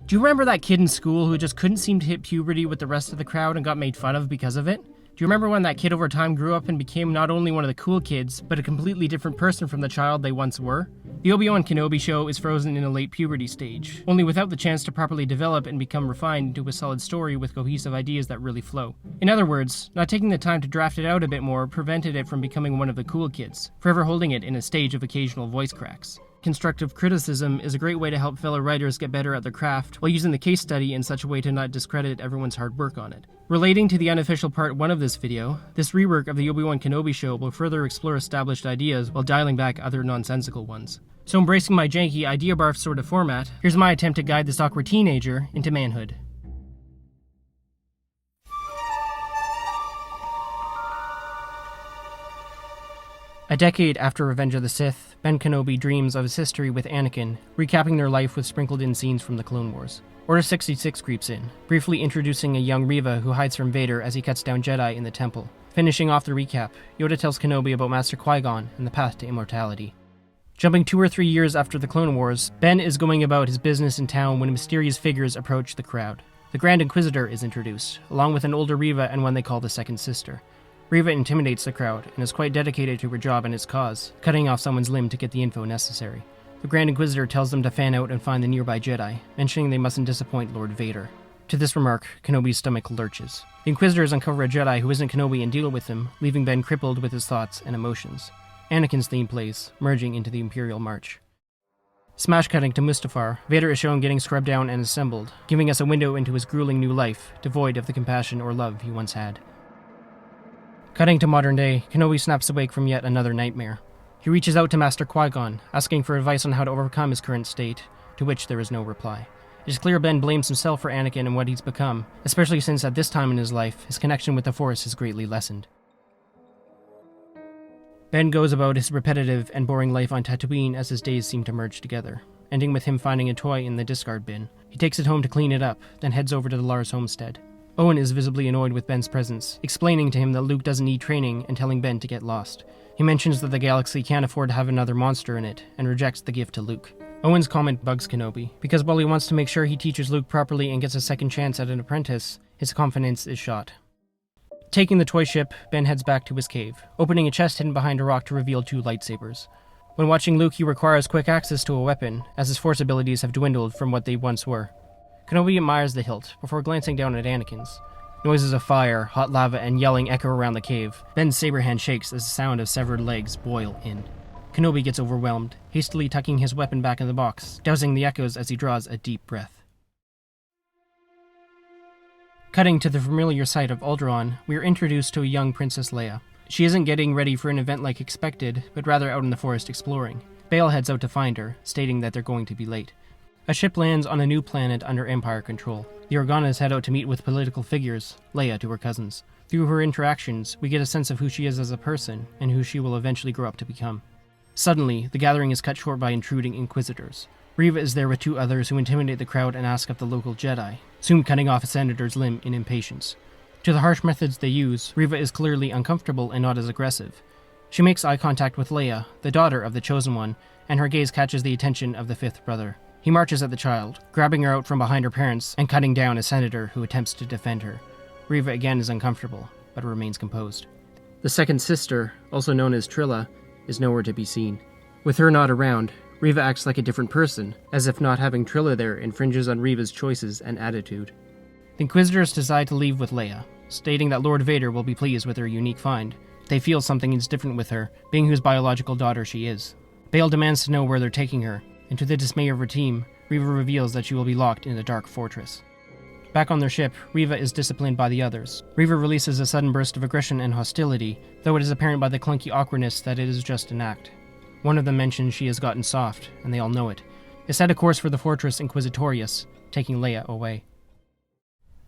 Do you remember that kid in school who just couldn't seem to hit puberty with the rest of the crowd and got made fun of because of it? Do you remember when that kid over time grew up and became not only one of the cool kids, but a completely different person from the child they once were? The Obi-Wan Kenobi show is frozen in a late puberty stage, only without the chance to properly develop and become refined into a solid story with cohesive ideas that really flow. In other words, not taking the time to draft it out a bit more prevented it from becoming one of the cool kids, forever holding it in a stage of occasional voice cracks. Constructive criticism is a great way to help fellow writers get better at their craft while using the case study in such a way to not discredit everyone's hard work on it. Relating to the unofficial part 1 of this video, this rework of the Obi-Wan Kenobi show will further explore established ideas while dialing back other nonsensical ones. So embracing my janky idea barf sort of format, here's my attempt to guide this awkward teenager into manhood. A decade after Revenge of the Sith, Ben Kenobi dreams of his history with Anakin, recapping their life with sprinkled in scenes from the Clone Wars. Order 66 creeps in, briefly introducing a young Reva who hides from Vader as he cuts down Jedi in the temple. Finishing off the recap, Yoda tells Kenobi about Master Qui-Gon and the path to immortality. Jumping 2 or 3 years after the Clone Wars, Ben is going about his business in town when mysterious figures approach the crowd. The Grand Inquisitor is introduced, along with an older Reva and one they call the Second Sister. Reva intimidates the crowd and is quite dedicated to her job and its cause, cutting off someone's limb to get the info necessary. The Grand Inquisitor tells them to fan out and find the nearby Jedi, mentioning they mustn't disappoint Lord Vader. To this remark, Kenobi's stomach lurches. The Inquisitors uncover a Jedi who isn't Kenobi and deal with him, leaving Ben crippled with his thoughts and emotions. Anakin's theme plays, merging into the Imperial March. Smash cutting to Mustafar, Vader is shown getting scrubbed down and assembled, giving us a window into his grueling new life, devoid of the compassion or love he once had. Cutting to modern day, Kenobi snaps awake from yet another nightmare. He reaches out to Master Qui-Gon, asking for advice on how to overcome his current state, to which there is no reply. It is clear Ben blames himself for Anakin and what he's become, especially since at this time in his life, his connection with the Force is greatly lessened. Ben goes about his repetitive and boring life on Tatooine as his days seem to merge together, ending with him finding a toy in the discard bin. He takes it home to clean it up, then heads over to the Lars homestead. Owen is visibly annoyed with Ben's presence, explaining to him that Luke doesn't need training and telling Ben to get lost. He mentions that the galaxy can't afford to have another monster in it, and rejects the gift to Luke. Owen's comment bugs Kenobi, because while he wants to make sure he teaches Luke properly and gets a second chance at an apprentice, his confidence is shot. Taking the toy ship, Ben heads back to his cave, opening a chest hidden behind a rock to reveal 2 lightsabers. When watching Luke, he requires quick access to a weapon, as his Force abilities have dwindled from what they once were. Kenobi admires the hilt, before glancing down at Anakin's. Noises of fire, hot lava, and yelling echo around the cave. Ben's saber hand shakes as the sound of severed legs boil in. Kenobi gets overwhelmed, hastily tucking his weapon back in the box, dousing the echoes as he draws a deep breath. Cutting to the familiar sight of Alderaan, we are introduced to a young Princess Leia. She isn't getting ready for an event like expected, but rather out in the forest exploring. Bail heads out to find her, stating that they're going to be late. A ship lands on a new planet under Empire control. The Organas head out to meet with political figures, Leia to her cousins. Through her interactions, we get a sense of who she is as a person, and who she will eventually grow up to become. Suddenly, the gathering is cut short by intruding Inquisitors. Reva is there with 2 others who intimidate the crowd and ask of the local Jedi, soon cutting off a senator's limb in impatience. To the harsh methods they use, Reva is clearly uncomfortable and not as aggressive. She makes eye contact with Leia, the daughter of the Chosen One, and her gaze catches the attention of the 5th brother. He marches at the child, grabbing her out from behind her parents and cutting down a senator who attempts to defend her. Reva again is uncomfortable, but remains composed. The Second Sister, also known as Trilla, is nowhere to be seen. With her not around, Reva acts like a different person, as if not having Trilla there infringes on Reva's choices and attitude. The Inquisitors decide to leave with Leia, stating that Lord Vader will be pleased with her unique find. They feel something is different with her, being whose biological daughter she is. Bail demands to know where they're taking her, and to the dismay of her team, Reva reveals that she will be locked in a dark fortress. Back on their ship, Reva is disciplined by the others. Reva releases a sudden burst of aggression and hostility, though it is apparent by the clunky awkwardness that it is just an act. One of them mentions she has gotten soft, and they all know it. They set a course for the Fortress Inquisitorius, taking Leia away.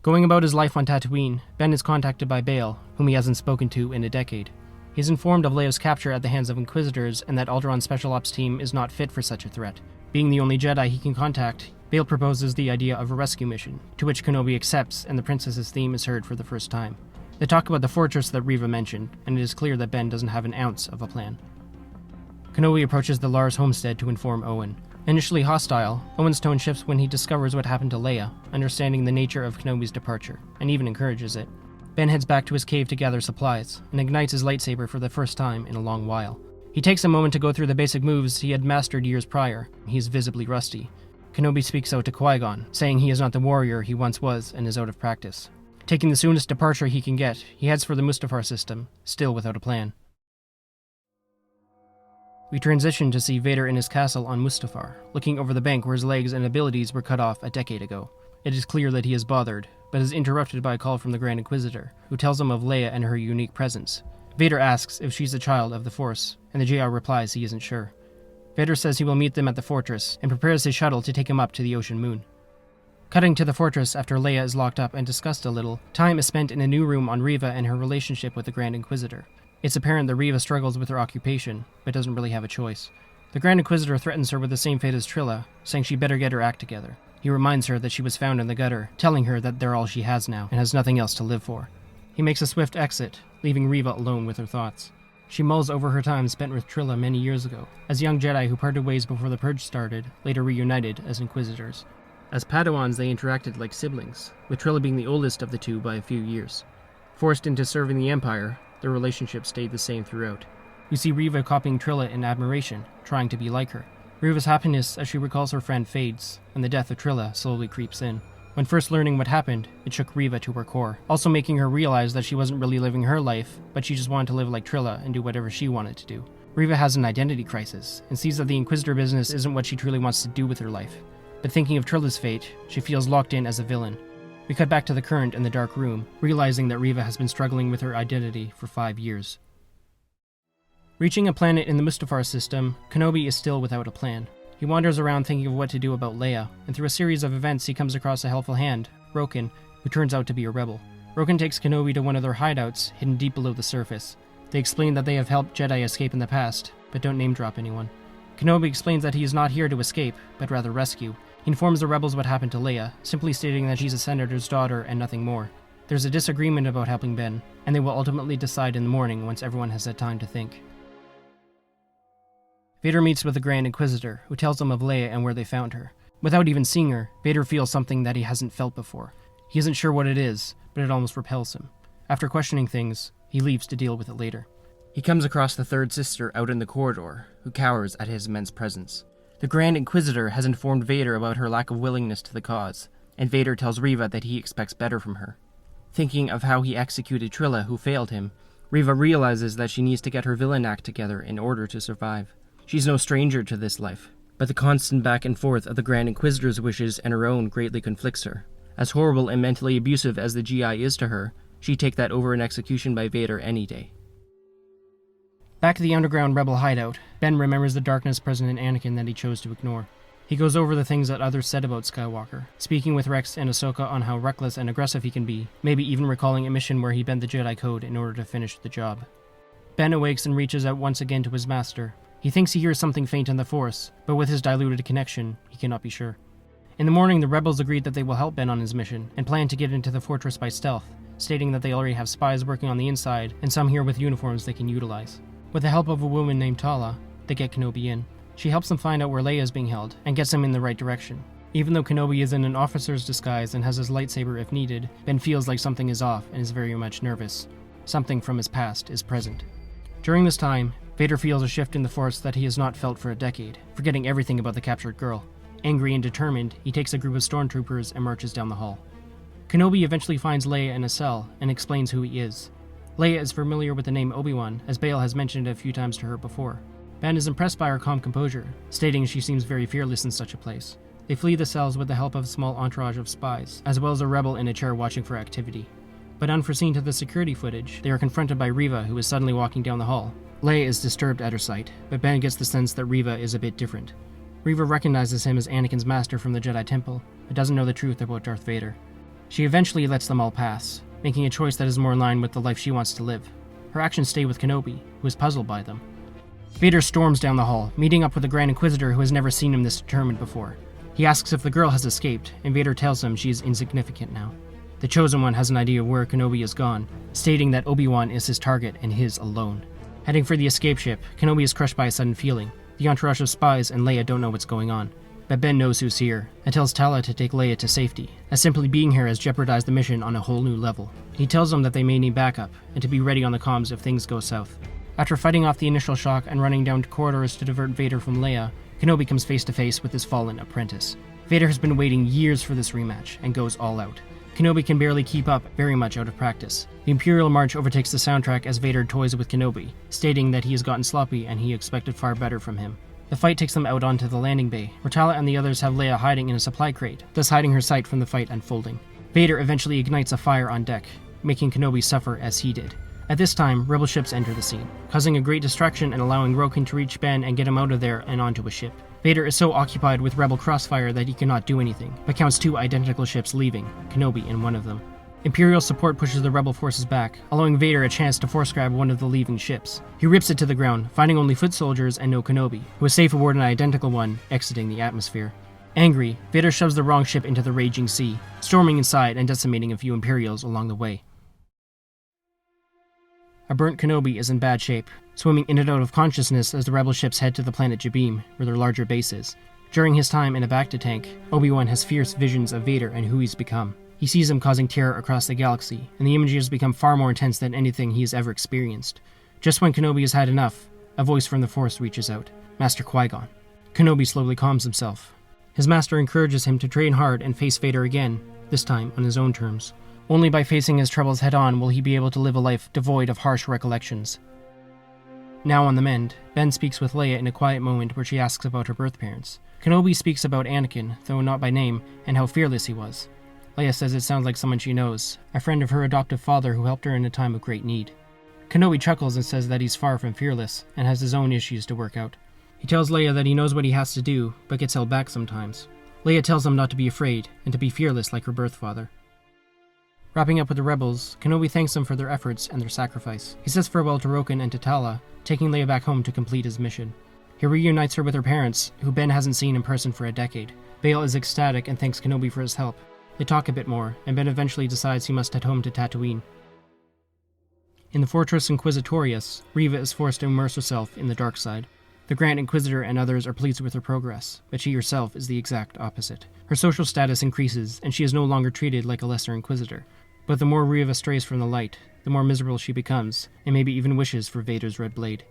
Going about his life on Tatooine, Ben is contacted by Bail, whom he hasn't spoken to in a decade. He is informed of Leia's capture at the hands of Inquisitors and that Alderaan's Special Ops team is not fit for such a threat. Being the only Jedi he can contact, Bail proposes the idea of a rescue mission, to which Kenobi accepts and the princess's theme is heard for the first time. They talk about the fortress that Reva mentioned, and it is clear that Ben doesn't have an ounce of a plan. Kenobi approaches the Lars homestead to inform Owen. Initially hostile, Owen's tone shifts when he discovers what happened to Leia, understanding the nature of Kenobi's departure, and even encourages it. Ben heads back to his cave to gather supplies, and ignites his lightsaber for the first time in a long while. He takes a moment to go through the basic moves he had mastered years prior. He is visibly rusty. Kenobi speaks out to Qui-Gon, saying he is not the warrior he once was and is out of practice. Taking the soonest departure he can get, he heads for the Mustafar system, still without a plan. We transition to see Vader in his castle on Mustafar, looking over the bank where his legs and abilities were cut off a decade ago. It is clear that he is bothered, but is interrupted by a call from the Grand Inquisitor, who tells him of Leia and her unique presence. Vader asks if she's a child of the Force, and the JR replies he isn't sure. Vader says he will meet them at the fortress, and prepares his shuttle to take him up to the ocean moon. Cutting to the fortress after Leia is locked up and discussed a little, time is spent in a new room on Reva and her relationship with the Grand Inquisitor. It's apparent that Reva struggles with her occupation, but doesn't really have a choice. The Grand Inquisitor threatens her with the same fate as Trilla, saying she better get her act together. He reminds her that she was found in the gutter, telling her that they're all she has now, and has nothing else to live for. He makes a swift exit, leaving Reva alone with her thoughts. She mulls over her time spent with Trilla many years ago, as young Jedi who parted ways before the Purge started, later reunited as Inquisitors. As Padawans they interacted like siblings, with Trilla being the oldest of the two by a few years. Forced into serving the Empire, their relationship stayed the same throughout. We see Reva copying Trilla in admiration, trying to be like her. Reva's happiness as she recalls her friend fades, and the death of Trilla slowly creeps in. When first learning what happened, it shook Reva to her core, also making her realize that she wasn't really living her life, but she just wanted to live like Trilla and do whatever she wanted to do. Reva has an identity crisis, and sees that the Inquisitor business isn't what she truly wants to do with her life. But thinking of Trilla's fate, she feels locked in as a villain. We cut back to the current in the dark room, realizing that Reva has been struggling with her identity for 5 years. Reaching a planet in the Mustafar system, Kenobi is still without a plan. He wanders around thinking of what to do about Leia, and through a series of events he comes across a helpful hand, Roken, who turns out to be a rebel. Roken takes Kenobi to one of their hideouts, hidden deep below the surface. They explain that they have helped Jedi escape in the past, but don't name-drop anyone. Kenobi explains that he is not here to escape, but rather rescue. He informs the rebels what happened to Leia, simply stating that she's a senator's daughter and nothing more. There's a disagreement about helping Ben, and they will ultimately decide in the morning once everyone has had time to think. Vader meets with the Grand Inquisitor, who tells him of Leia and where they found her. Without even seeing her, Vader feels something that he hasn't felt before. He isn't sure what it is, but it almost repels him. After questioning things, he leaves to deal with it later. He comes across the third sister out in the corridor, who cowers at his immense presence. The Grand Inquisitor has informed Vader about her lack of willingness to the cause, and Vader tells Reva that he expects better from her. Thinking of how he executed Trilla, who failed him, Reva realizes that she needs to get her villain act together in order to survive. She's no stranger to this life, but the constant back and forth of the Grand Inquisitor's wishes and her own greatly conflicts her. As horrible and mentally abusive as the GI is to her, she'd take that over an execution by Vader any day. Back at the underground rebel hideout, Ben remembers the darkness present in Anakin that he chose to ignore. He goes over the things that others said about Skywalker, speaking with Rex and Ahsoka on how reckless and aggressive he can be, maybe even recalling a mission where he bent the Jedi Code in order to finish the job. Ben awakes and reaches out once again to his master. He thinks he hears something faint in the Force, but with his diluted connection, he cannot be sure. In the morning, the rebels agreed that they will help Ben on his mission, and plan to get into the fortress by stealth, stating that they already have spies working on the inside, and some here with uniforms they can utilize. With the help of a woman named Tala, they get Kenobi in. She helps them find out where Leia is being held, and gets him in the right direction. Even though Kenobi is in an officer's disguise and has his lightsaber if needed, Ben feels like something is off and is very much nervous. Something from his past is present. During this time, Vader feels a shift in the Force that he has not felt for a decade, forgetting everything about the captured girl. Angry and determined, he takes a group of stormtroopers and marches down the hall. Kenobi eventually finds Leia in a cell and explains who he is. Leia is familiar with the name Obi-Wan, as Bail has mentioned it a few times to her before. Ben is impressed by her calm composure, stating she seems very fearless in such a place. They flee the cells with the help of a small entourage of spies, as well as a rebel in a chair watching for activity. But unforeseen to the security footage, they are confronted by Reva, who is suddenly walking down the hall. Leia is disturbed at her sight, but Ben gets the sense that Reva is a bit different. Reva recognizes him as Anakin's master from the Jedi Temple, but doesn't know the truth about Darth Vader. She eventually lets them all pass, making a choice that is more in line with the life she wants to live. Her actions stay with Kenobi, who is puzzled by them. Vader storms down the hall, meeting up with the Grand Inquisitor who has never seen him this determined before. He asks if the girl has escaped, and Vader tells him she is insignificant now. The Chosen One has an idea of where Kenobi is gone, stating that Obi-Wan is his target and his alone. Heading for the escape ship, Kenobi is crushed by a sudden feeling. The entourage of spies and Leia don't know what's going on, but Ben knows who's here, and tells Trilla to take Leia to safety, as simply being here has jeopardized the mission on a whole new level. He tells them that they may need backup, and to be ready on the comms if things go south. After fighting off the initial shock and running down corridors to divert Vader from Leia, Kenobi comes face to face with his fallen apprentice. Vader has been waiting years for this rematch, and goes all out. Kenobi can barely keep up, very much out of practice. The Imperial March overtakes the soundtrack as Vader toys with Kenobi, stating that he has gotten sloppy and he expected far better from him. The fight takes them out onto the landing bay, where Trilla and the others have Leia hiding in a supply crate, thus hiding her sight from the fight unfolding. Vader eventually ignites a fire on deck, making Kenobi suffer as he did. At this time, rebel ships enter the scene, causing a great distraction and allowing Roken to reach Ben and get him out of there and onto a ship. Vader is so occupied with rebel crossfire that he cannot do anything, but counts 2 identical ships leaving, Kenobi in one of them. Imperial support pushes the rebel forces back, allowing Vader a chance to force grab one of the leaving ships. He rips it to the ground, finding only foot soldiers and no Kenobi, who is safe aboard an identical one, exiting the atmosphere. Angry, Vader shoves the wrong ship into the raging sea, storming inside and decimating a few Imperials along the way. A burnt Kenobi is in bad shape, swimming in and out of consciousness as the rebel ships head to the planet Jabeam, where their larger base is. During his time in a Bacta tank, Obi-Wan has fierce visions of Vader and who he's become. He sees him causing terror across the galaxy, and the images become far more intense than anything he has ever experienced. Just when Kenobi has had enough, a voice from the Force reaches out, Master Qui-Gon. Kenobi slowly calms himself. His master encourages him to train hard and face Vader again, this time on his own terms. Only by facing his troubles head-on will he be able to live a life devoid of harsh recollections. Now on the mend, Ben speaks with Leia in a quiet moment where she asks about her birth parents. Kenobi speaks about Anakin, though not by name, and how fearless he was. Leia says it sounds like someone she knows, a friend of her adoptive father who helped her in a time of great need. Kenobi chuckles and says that he's far from fearless, and has his own issues to work out. He tells Leia that he knows what he has to do, but gets held back sometimes. Leia tells him not to be afraid, and to be fearless like her birth father. Wrapping up with the rebels, Kenobi thanks them for their efforts and their sacrifice. He says farewell to Roken and to Trilla, taking Leia back home to complete his mission. He reunites her with her parents, who Ben hasn't seen in person for a decade. Bail is ecstatic and thanks Kenobi for his help. They talk a bit more, and Ben eventually decides he must head home to Tatooine. In the Fortress Inquisitorius, Reva is forced to immerse herself in the dark side. The Grand Inquisitor and others are pleased with her progress, but she herself is the exact opposite. Her social status increases, and she is no longer treated like a lesser Inquisitor. But the more Reva strays from the light, the more miserable she becomes, and maybe even wishes for Vader's red blade.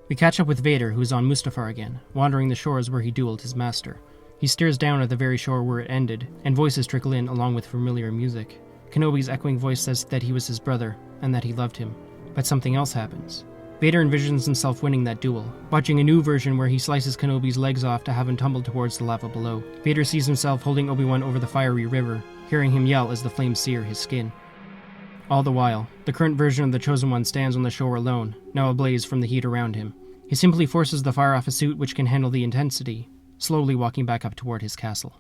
We catch up with Vader, who is on Mustafar again, wandering the shores where he dueled his master. He stares down at the very shore where it ended, and voices trickle in along with familiar music. Kenobi's echoing voice says that he was his brother, and that he loved him. But something else happens. Vader envisions himself winning that duel, watching a new version where he slices Kenobi's legs off to have him tumble towards the lava below. Vader sees himself holding Obi-Wan over the fiery river, hearing him yell as the flames sear his skin. All the while, the current version of the Chosen One stands on the shore alone, now ablaze from the heat around him. He simply forces the fire off his suit which can handle the intensity, slowly walking back up toward his castle.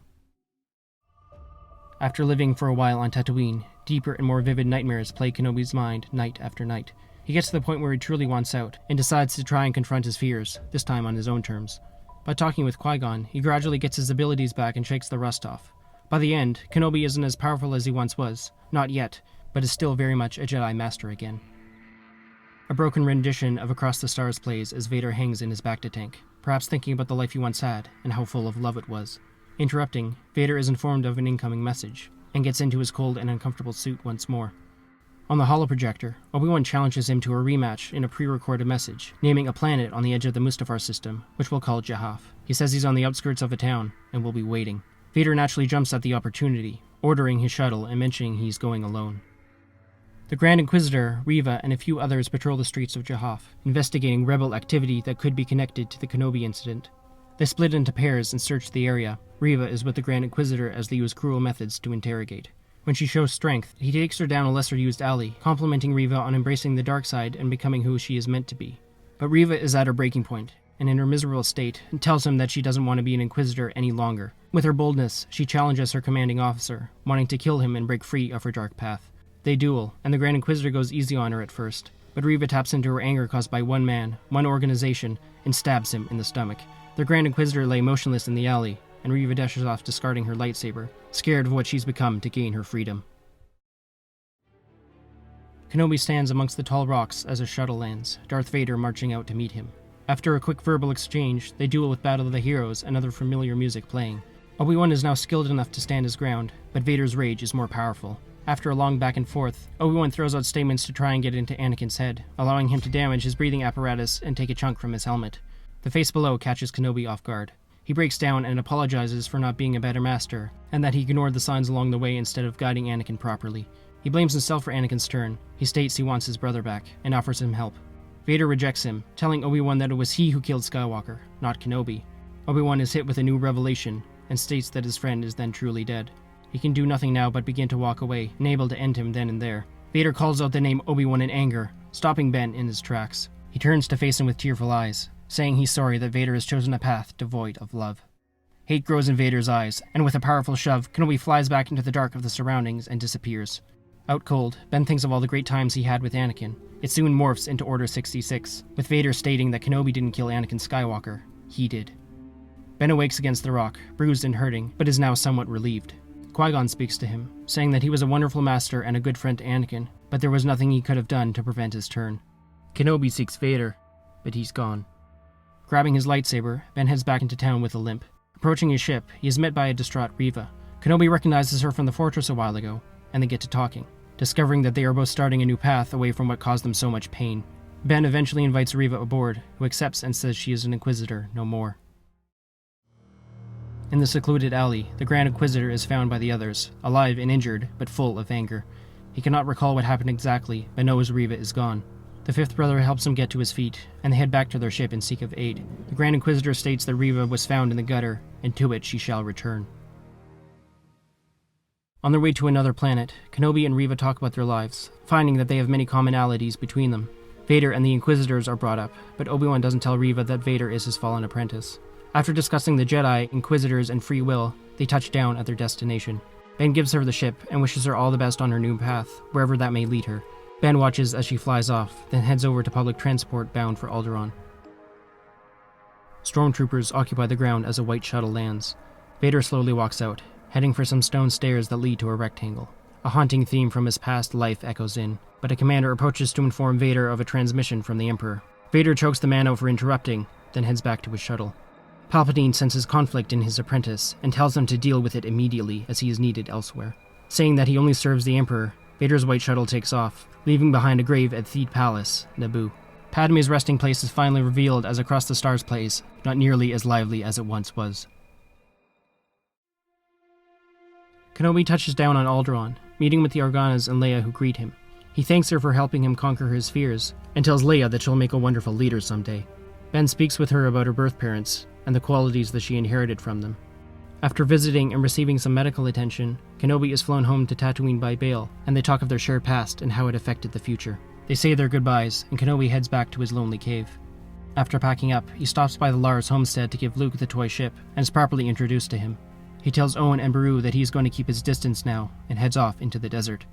After living for a while on Tatooine, deeper and more vivid nightmares plague Kenobi's mind night after night. He gets to the point where he truly wants out, and decides to try and confront his fears, this time on his own terms. By talking with Qui-Gon, he gradually gets his abilities back and shakes the rust off. By the end, Kenobi isn't as powerful as he once was, not yet, but is still very much a Jedi Master again. A broken rendition of Across the Stars plays as Vader hangs in his Bacta tank, perhaps thinking about the life he once had, and how full of love it was. Interrupting, Vader is informed of an incoming message, and gets into his cold and uncomfortable suit once more. On the holoprojector, Obi-Wan challenges him to a rematch in a pre-recorded message, naming a planet on the edge of the Mustafar system, which we'll call Jahaf. He says he's on the outskirts of a town, and will be waiting. Vader naturally jumps at the opportunity, ordering his shuttle and mentioning he's going alone. The Grand Inquisitor, Reva, and a few others patrol the streets of Jahaf, investigating rebel activity that could be connected to the Kenobi incident. They split into pairs and search the area. Reva is with the Grand Inquisitor as they use cruel methods to interrogate. When she shows strength, he takes her down a lesser-used alley, complimenting Reva on embracing the dark side and becoming who she is meant to be. But Reva is at her breaking point, and in her miserable state, tells him that she doesn't want to be an Inquisitor any longer. With her boldness, she challenges her commanding officer, wanting to kill him and break free of her dark path. They duel, and the Grand Inquisitor goes easy on her at first, but Reva taps into her anger caused by one man, one organization, and stabs him in the stomach. The Grand Inquisitor lay motionless in the alley, and Reva dashes off discarding her lightsaber, scared of what she's become to gain her freedom. Kenobi stands amongst the tall rocks as a shuttle lands, Darth Vader marching out to meet him. After a quick verbal exchange, they duel with Battle of the Heroes and other familiar music playing. Obi-Wan is now skilled enough to stand his ground, but Vader's rage is more powerful. After a long back and forth, Obi-Wan throws out statements to try and get into Anakin's head, allowing him to damage his breathing apparatus and take a chunk from his helmet. The face below catches Kenobi off guard. He breaks down and apologizes for not being a better master, and that he ignored the signs along the way instead of guiding Anakin properly. He blames himself for Anakin's turn. He states he wants his brother back, and offers him help. Vader rejects him, telling Obi-Wan that it was he who killed Skywalker, not Kenobi. Obi-Wan is hit with a new revelation, and states that his friend is then truly dead. He can do nothing now but begin to walk away, unable to end him then and there. Vader calls out the name Obi-Wan in anger, stopping Ben in his tracks. He turns to face him with tearful eyes, saying he's sorry that Vader has chosen a path devoid of love. Hate grows in Vader's eyes, and with a powerful shove, Kenobi flies back into the dark of the surroundings and disappears. Out cold, Ben thinks of all the great times he had with Anakin. It soon morphs into Order 66, with Vader stating that Kenobi didn't kill Anakin Skywalker. He did. Ben awakes against the rock, bruised and hurting, but is now somewhat relieved. Qui-Gon speaks to him, saying that he was a wonderful master and a good friend to Anakin, but there was nothing he could have done to prevent his turn. Kenobi seeks Vader, but he's gone. Grabbing his lightsaber, Ben heads back into town with a limp. Approaching his ship, he is met by a distraught Reva. Kenobi recognizes her from the fortress a while ago, and they get to talking, discovering that they are both starting a new path away from what caused them so much pain. Ben eventually invites Reva aboard, who accepts and says she is an Inquisitor no more. In the secluded alley, the Grand Inquisitor is found by the others, alive and injured, but full of anger. He cannot recall what happened exactly, but knows Reva is gone. The fifth brother helps him get to his feet, and they head back to their ship in seek of aid. The Grand Inquisitor states that Reva was found in the gutter, and to it she shall return. On their way to another planet, Kenobi and Reva talk about their lives, finding that they have many commonalities between them. Vader and the Inquisitors are brought up, but Obi-Wan doesn't tell Reva that Vader is his fallen apprentice. After discussing the Jedi, Inquisitors, and free will, they touch down at their destination. Ben gives her the ship and wishes her all the best on her new path, wherever that may lead her. Ben watches as she flies off, then heads over to public transport bound for Alderaan. Stormtroopers occupy the ground as a white shuttle lands. Vader slowly walks out, heading for some stone stairs that lead to a rectangle. A haunting theme from his past life echoes in, but a commander approaches to inform Vader of a transmission from the Emperor. Vader chokes the man out for interrupting, then heads back to his shuttle. Palpatine senses conflict in his apprentice and tells him to deal with it immediately as he is needed elsewhere. Saying that he only serves the Emperor, Vader's white shuttle takes off, leaving behind a grave at Theed Palace, Naboo. Padmé's resting place is finally revealed as Across the Stars plays, not nearly as lively as it once was. Kenobi touches down on Alderaan, meeting with the Organas and Leia who greet him. He thanks her for helping him conquer his fears, and tells Leia that she'll make a wonderful leader someday. Ben speaks with her about her birth parents, and the qualities that she inherited from them. After visiting and receiving some medical attention, Kenobi is flown home to Tatooine by Bail, and they talk of their shared past and how it affected the future. They say their goodbyes, and Kenobi heads back to his lonely cave. After packing up, he stops by the Lars homestead to give Luke the toy ship, and is properly introduced to him. He tells Owen and Beru that he is going to keep his distance now, and heads off into the desert.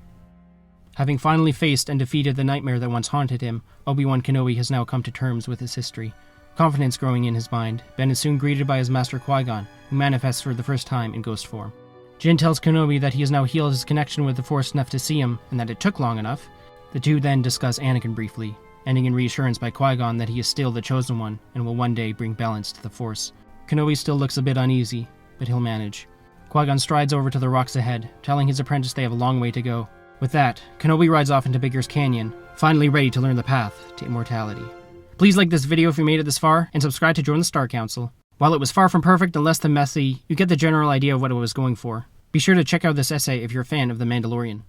Having finally faced and defeated the nightmare that once haunted him, Obi-Wan Kenobi has now come to terms with his history. Confidence growing in his mind, Ben is soon greeted by his master Qui-Gon, who manifests for the first time in ghost form. Jin tells Kenobi that he has now healed his connection with the Force enough to see him, and that it took long enough. The two then discuss Anakin briefly, ending in reassurance by Qui-Gon that he is still the Chosen One, and will one day bring balance to the Force. Kenobi still looks a bit uneasy, but he'll manage. Qui-Gon strides over to the rocks ahead, telling his apprentice they have a long way to go. With that, Kenobi rides off into Bigger's Canyon, finally ready to learn the path to immortality. Please like this video if you made it this far, and subscribe to join the Star Council. While it was far from perfect and less than messy, you get the general idea of what it was going for. Be sure to check out this essay if you're a fan of The Mandalorian.